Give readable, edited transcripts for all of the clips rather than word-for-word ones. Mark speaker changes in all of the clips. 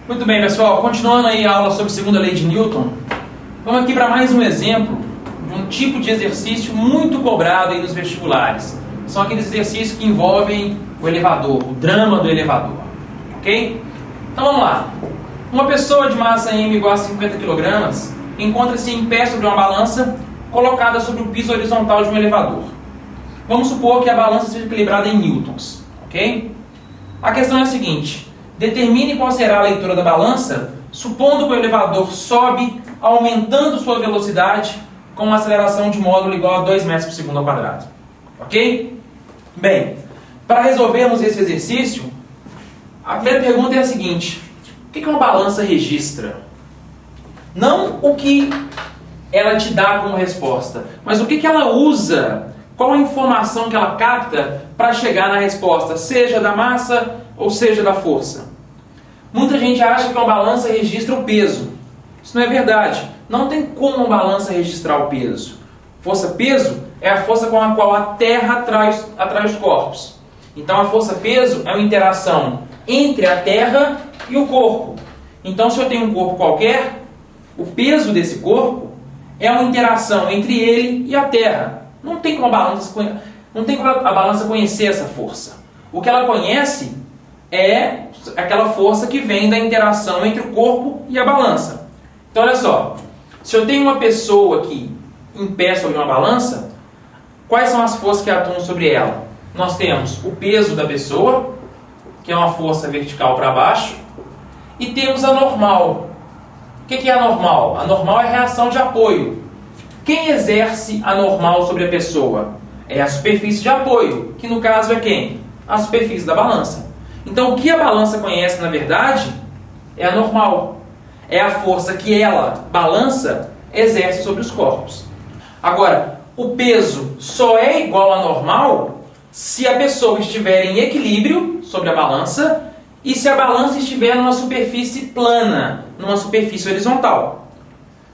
Speaker 1: Muito bem, pessoal. Continuando aí a aula sobre a segunda lei de Newton, vamos aqui para mais um exemplo de um tipo de exercício muito cobrado aí nos vestibulares. São aqueles exercícios que envolvem o elevador, o drama do elevador. Ok? Então vamos lá. Uma pessoa de massa m igual a 50 kg encontra-se em pé sobre uma balança colocada sobre o piso horizontal de um elevador. Vamos supor que a balança seja equilibrada em newtons. Ok? A questão é a seguinte: determine qual será a leitura da balança, supondo que o elevador sobe, aumentando sua velocidade com uma aceleração de módulo igual a 2 metros por segundo ao quadrado. Ok? Bem, para resolvermos esse exercício, a primeira pergunta é a seguinte: o que uma balança registra? Não o que ela te dá como resposta, mas o que ela usa, qual a informação que ela capta para chegar na resposta, seja da massa ou seja da força. Muita gente acha que uma balança registra o peso. Isso não é verdade. Não tem como uma balança registrar o peso. Força-peso é a força com a qual a Terra atrai os corpos. Então a força-peso é uma interação entre a Terra e o corpo. Então se eu tenho um corpo qualquer, o peso desse corpo é uma interação entre ele e a Terra. Não tem como a balança conhecer essa força. O que ela conhece é aquela força que vem da interação entre o corpo e a balança. Então olha só, se eu tenho uma pessoa aqui em pé sobre uma balança, quais são as forças que atuam sobre ela? Nós temos o peso da pessoa, que é uma força vertical para baixo, e temos a normal. O que é a normal? A normal é a reação de apoio. Quem exerce a normal sobre a pessoa? É a superfície de apoio, que no caso é quem? A superfície da balança. Então o que a balança conhece, na verdade, é a normal. É a força que ela, balança, exerce sobre os corpos. Agora, o peso só é igual à normal se a pessoa estiver em equilíbrio sobre a balança e se a balança estiver numa superfície plana, numa superfície horizontal.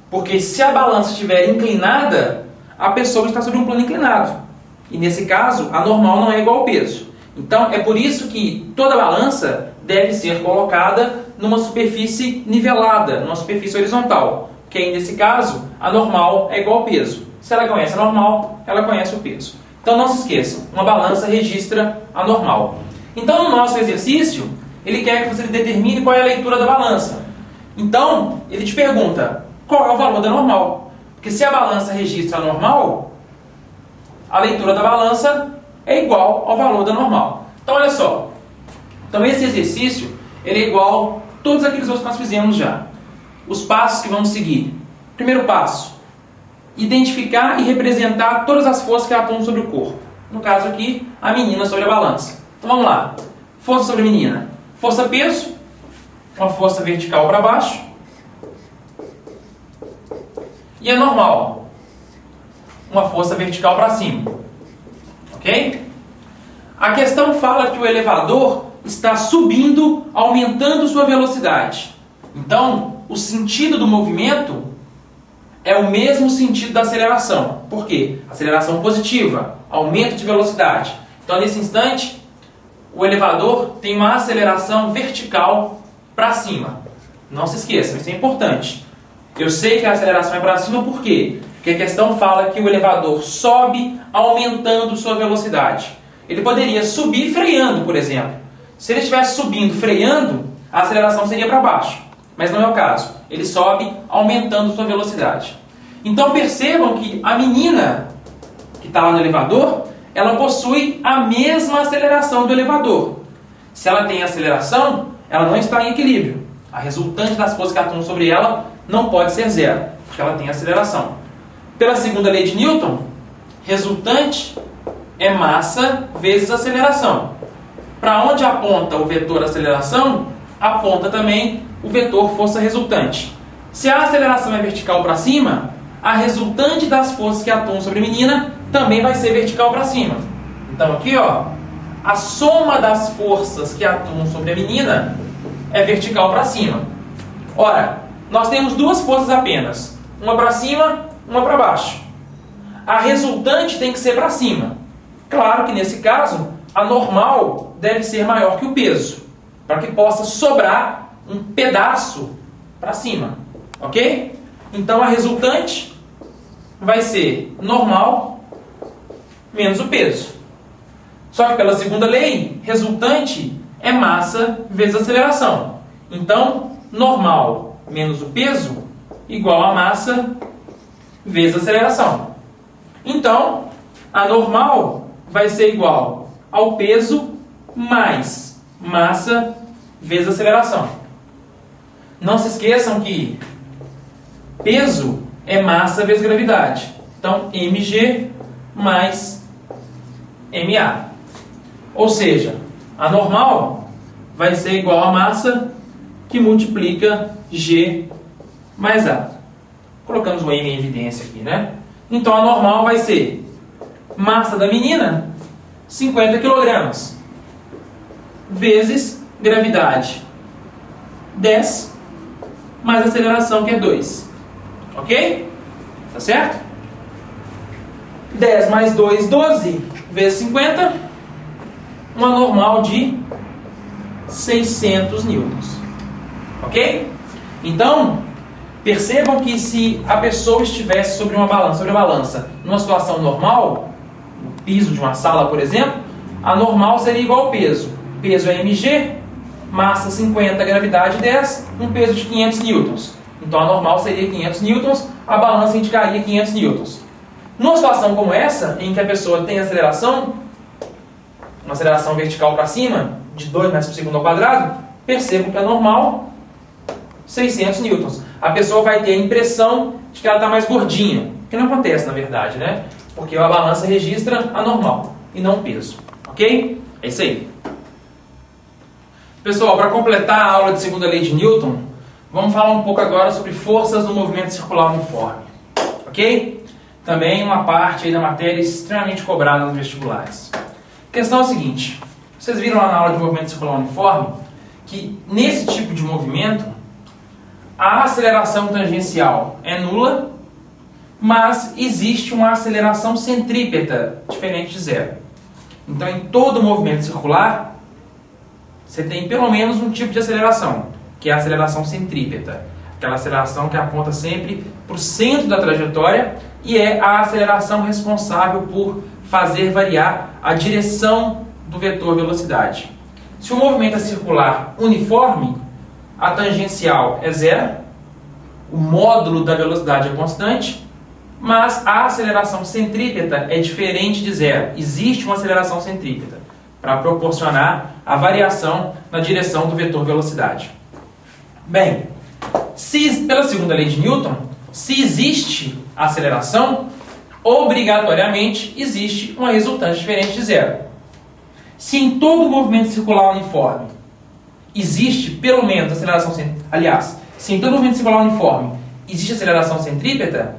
Speaker 1: Porque se a balança estiver inclinada, a pessoa está sobre um plano inclinado. E nesse caso, a normal não é igual ao peso. Então, é por isso que toda balança deve ser colocada numa superfície nivelada, numa superfície horizontal. Que aí, nesse caso, a normal é igual ao peso. Se ela conhece a normal, ela conhece o peso. Então, não se esqueçam, uma balança registra a normal. Então, no nosso exercício, ele quer que você determine qual é a leitura da balança. Então, ele te pergunta qual é o valor da normal. Porque se a balança registra a normal, a leitura da balança é igual ao valor da normal. Então, olha só. Então, esse exercício ele é igual a todos aqueles outros que nós fizemos já. Os passos que vamos seguir. Primeiro passo: identificar e representar todas as forças que atuam sobre o corpo. No caso aqui, a menina sobre a balança. Então, vamos lá. Força sobre a menina. Força-peso, uma força vertical para baixo. E a normal, uma força vertical para cima. Ok? A questão fala que o elevador está subindo, aumentando sua velocidade. Então, o sentido do movimento é o mesmo sentido da aceleração. Por quê? Aceleração positiva, aumento de velocidade. Então, nesse instante, o elevador tem uma aceleração vertical para cima. Não se esqueça, isso é importante. Eu sei que a aceleração é para cima por quê? Porque a questão fala que o elevador sobe aumentando sua velocidade. Ele poderia subir freando, por exemplo. Se ele estivesse subindo freando, a aceleração seria para baixo. Mas não é o caso. Ele sobe aumentando sua velocidade. Então percebam que a menina que está lá no elevador, ela possui a mesma aceleração do elevador. Se ela tem aceleração, ela não está em equilíbrio. A resultante das forças que atuam sobre ela não pode ser zero, porque ela tem aceleração. Pela segunda lei de Newton, resultante é massa vezes aceleração. Para onde aponta o vetor aceleração, aponta também o vetor força resultante. Se a aceleração é vertical para cima, a resultante das forças que atuam sobre a menina também vai ser vertical para cima. Então aqui, ó, a soma das forças que atuam sobre a menina é vertical para cima. Ora, nós temos duas forças apenas, uma para cima, uma para baixo. A resultante tem que ser para cima. Claro que nesse caso, a normal deve ser maior que o peso, para que possa sobrar um pedaço para cima, ok? Então a resultante vai ser normal menos o peso. Só que pela segunda lei, resultante é massa vezes aceleração. Então, normal menos o peso igual a massa vezes aceleração. Então, a normal vai ser igual ao peso mais massa vezes aceleração. Não se esqueçam que peso é massa vezes gravidade. Então, mg mais ma. Ou seja, a normal vai ser igual a massa que multiplica g mais a. Colocamos o m em evidência aqui, né? Então, a normal vai ser massa da menina, 50 kg, vezes gravidade, 10, mais aceleração, que é 2. Ok? Tá certo? 10 mais 2, 12, vezes 50, uma normal de 600 newtons. Ok? Então, percebam que se a pessoa estivesse sobre a balança, numa situação normal, no piso de uma sala, por exemplo, a normal seria igual ao peso. Peso é mg, massa 50, gravidade 10, um peso de 500 newtons. Então a normal seria 500 newtons, a balança indicaria 500 newtons. Numa situação como essa, em que a pessoa tem aceleração, uma aceleração vertical para cima, de 2 metros por segundo ao quadrado, percebam que a normal, 600 newtons. A pessoa vai ter a impressão de que ela está mais gordinha, que não acontece na verdade, né? Porque a balança registra a normal e não o peso. Ok? É isso aí. Pessoal, para completar a aula de segunda lei de Newton, vamos falar um pouco agora sobre forças do movimento circular uniforme. Ok? Também uma parte aí da matéria extremamente cobrada nos vestibulares. A questão é a seguinte: vocês viram lá na aula de movimento circular uniforme que nesse tipo de movimento a aceleração tangencial é nula, mas existe uma aceleração centrípeta diferente de zero. Então, em todo movimento circular, você tem pelo menos um tipo de aceleração, que é a aceleração centrípeta. Aquela aceleração que aponta sempre para o centro da trajetória e é a aceleração responsável por fazer variar a direção do vetor velocidade. Se o movimento é circular uniforme, a tangencial é zero, o módulo da velocidade é constante, mas a aceleração centrípeta é diferente de zero. Existe uma aceleração centrípeta para proporcionar a variação na direção do vetor velocidade. Bem, pela segunda lei de Newton, se existe aceleração, obrigatoriamente existe uma resultante diferente de zero. Se em todo movimento circular uniforme existe pelo menos aceleração centrípeta, aliás, se em todo movimento circular uniforme existe aceleração centrípeta,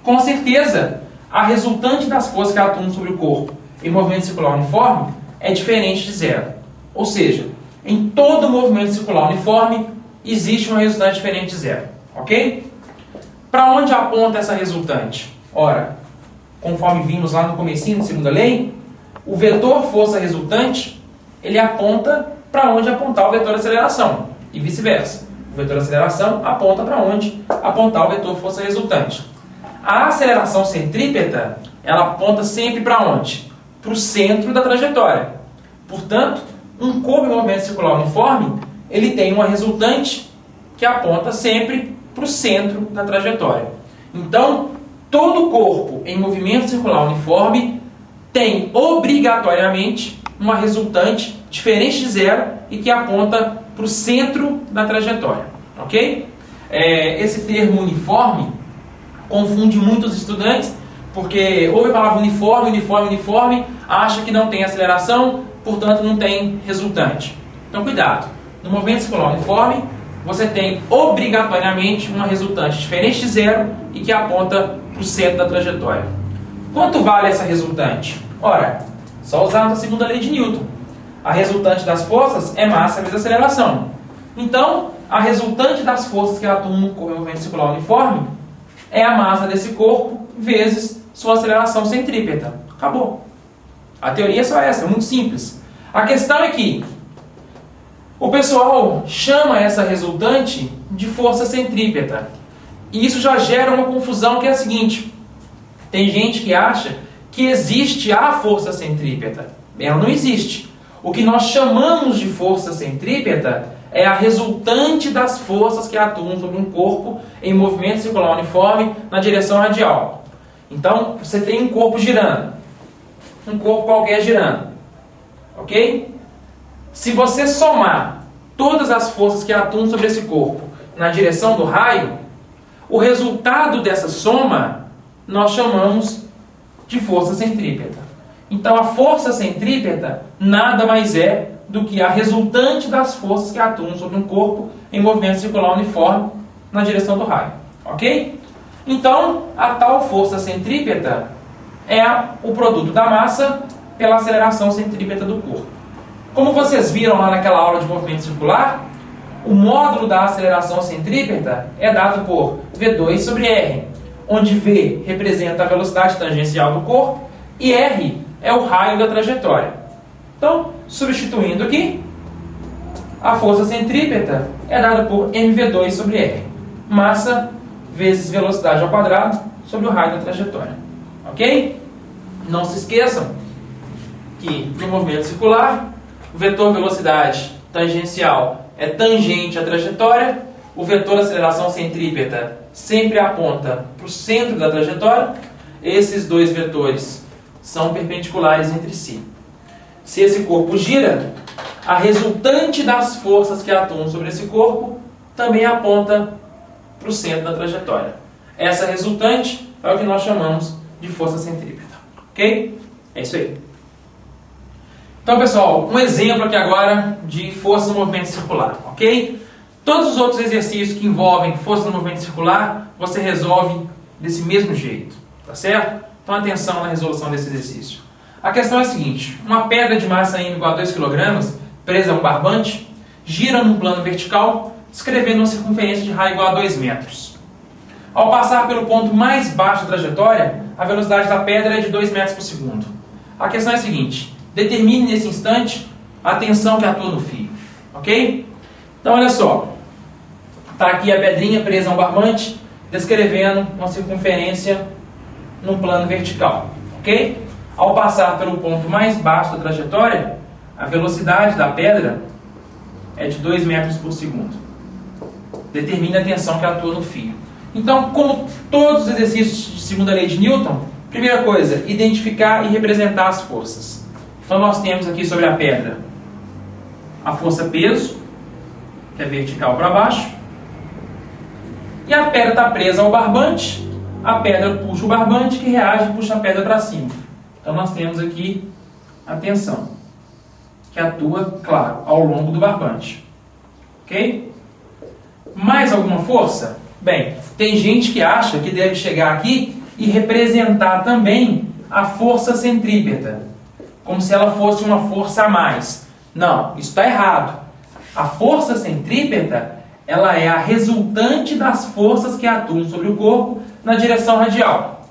Speaker 1: com certeza a resultante das forças que atuam sobre o corpo em movimento circular uniforme é diferente de zero. Ou seja, em todo movimento circular uniforme existe uma resultante diferente de zero. Ok? Para onde aponta essa resultante? Ora, conforme vimos lá no comecinho da segunda lei, o vetor força resultante, ele aponta para onde apontar o vetor aceleração, e vice-versa. O vetor aceleração aponta para onde apontar o vetor força resultante. A aceleração centrípeta, ela aponta sempre para onde? Para o centro da trajetória. Portanto, um corpo em movimento circular uniforme, ele tem uma resultante que aponta sempre para o centro da trajetória. Então, todo corpo em movimento circular uniforme tem obrigatoriamente uma resultante diferente de zero e que aponta para o centro da trajetória. Ok? Esse termo uniforme confunde muitos estudantes, porque ouve a palavra uniforme, acha que não tem aceleração, portanto não tem resultante. Então cuidado, no movimento circular uniforme, você tem obrigatoriamente uma resultante diferente de zero e que aponta para o centro da trajetória. Quanto vale essa resultante? Ora, só usar a segunda lei de Newton. A resultante das forças é massa vezes aceleração. Então, a resultante das forças que atuam no movimento circular uniforme é a massa desse corpo vezes sua aceleração centrípeta. Acabou. A teoria é só essa, é muito simples. A questão é que O pessoal chama essa resultante de força centrípeta. E isso já gera uma confusão que é a seguinte. Tem gente que acha que existe a força centrípeta. Ela não existe. O que nós chamamos de força centrípeta é a resultante das forças que atuam sobre um corpo em movimento circular uniforme na direção radial. Então, você tem um corpo girando. Um corpo qualquer girando. Ok? Se você somar todas as forças que atuam sobre esse corpo na direção do raio, o resultado dessa soma nós chamamos de força centrípeta. Então a força centrípeta nada mais é do que a resultante das forças que atuam sobre um corpo em movimento circular uniforme na direção do raio. Ok? Então a tal força centrípeta é o produto da massa pela aceleração centrípeta do corpo. Como vocês viram lá naquela aula de movimento circular, o módulo da aceleração centrípeta é dado por V2 sobre R, onde V representa a velocidade tangencial do corpo e R é o raio da trajetória. Então, substituindo aqui, a força centrípeta é dada por mv2 sobre R, massa vezes velocidade ao quadrado sobre o raio da trajetória. Ok? Não se esqueçam que no movimento circular, o vetor velocidade tangencial é tangente à trajetória, o vetor aceleração centrípeta sempre aponta para o centro da trajetória. Esses dois vetores são perpendiculares entre si. Se esse corpo gira, a resultante das forças que atuam sobre esse corpo também aponta para o centro da trajetória. Essa resultante é o que nós chamamos de força centrípeta. Ok? É isso aí. Então, pessoal, um exemplo aqui agora de força no movimento circular, ok? Todos os outros exercícios que envolvem força no movimento circular, você resolve desse mesmo jeito, tá certo? Então, atenção na resolução desse exercício. A questão é a seguinte: uma pedra de massa M igual a 2 kg, presa a um barbante, gira num plano vertical, descrevendo uma circunferência de raio igual a 2 metros. Ao passar pelo ponto mais baixo da trajetória, a velocidade da pedra é de 2 metros por segundo. A questão é a seguinte: determine nesse instante a tensão que atua no fio, ok? Então, olha só. Está aqui a pedrinha presa a um barbante, descrevendo uma circunferência num plano vertical, ok? Ao passar pelo ponto mais baixo da trajetória, a velocidade da pedra é de 2 metros por segundo. Determine a tensão que atua no fio. Então, como todos os exercícios de segunda lei de Newton, primeira coisa, identificar e representar as forças. Então, nós temos aqui sobre a pedra a força peso, que é vertical para baixo, e a pedra está presa ao barbante, a pedra puxa o barbante, que reage e puxa a pedra para cima. Então, nós temos aqui a tensão, que atua, claro, ao longo do barbante. Ok? Mais alguma força? Bem, tem gente que acha que deve chegar aqui e representar também a força centrípeta, como se ela fosse uma força a mais. Não, isso está errado. A força centrípeta, ela é a resultante das forças que atuam sobre o corpo na direção radial.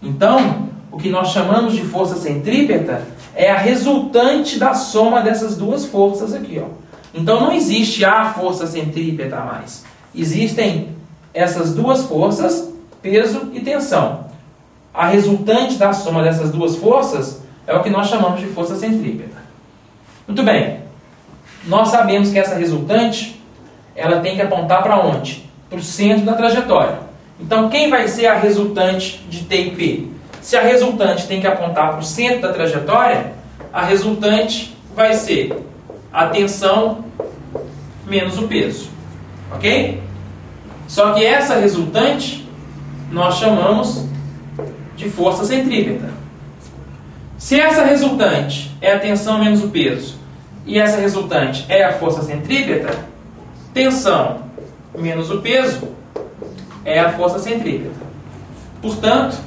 Speaker 1: Então, o que nós chamamos de força centrípeta é a resultante da soma dessas duas forças aqui, ó. Então, não existe a força centrípeta a mais. Existem essas duas forças, peso e tensão. A resultante da soma dessas duas forças é o que nós chamamos de força centrípeta. Muito bem. Nós sabemos que essa resultante, ela tem que apontar para onde? Para o centro da trajetória. Então, quem vai ser a resultante de T e P? Se a resultante tem que apontar para o centro da trajetória, a resultante vai ser a tensão menos o peso. Ok? Só que essa resultante nós chamamos de força centrípeta. Se essa resultante é a tensão menos o peso e essa resultante é a força centrípeta, tensão menos o peso é a força centrípeta. Portanto,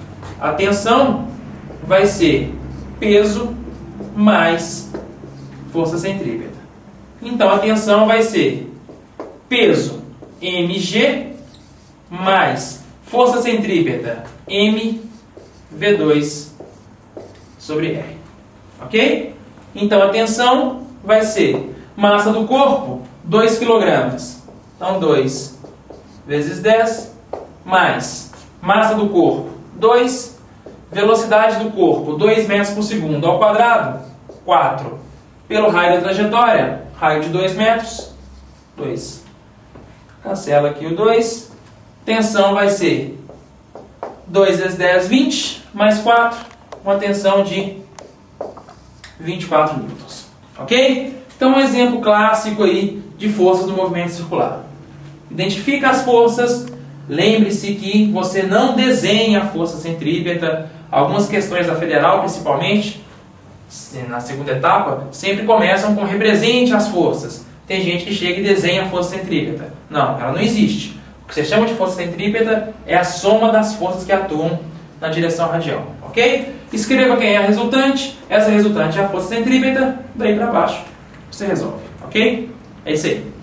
Speaker 1: a tensão vai ser peso mais força centrípeta. Então, a tensão vai ser peso mg mais força centrípeta mv2 sobre R. Ok? Então, a tensão vai ser Massa do corpo, 2 kg. Então, 2 vezes 10, mais massa do corpo, 2. Velocidade do corpo, 2 metros por segundo ao quadrado, 4. Pelo raio da trajetória, raio de 2 metros, 2. Cancela aqui o 2. Tensão vai ser 2 vezes 10, 20, mais 4. Uma tensão de 24 newtons. Ok? Então, um exemplo clássico aí de forças do movimento circular. Identifica as forças. Lembre-se que você não desenha a força centrípeta. Algumas questões da Federal, principalmente, na segunda etapa, sempre começam com represente as forças. Tem gente que chega e desenha a força centrípeta. Não, ela não existe. O que você chama de força centrípeta é a soma das forças que atuam na direção radial. Ok? Escreva quem é a resultante. Essa resultante é a força centrípeta. Daí para baixo você resolve. Ok? É isso aí.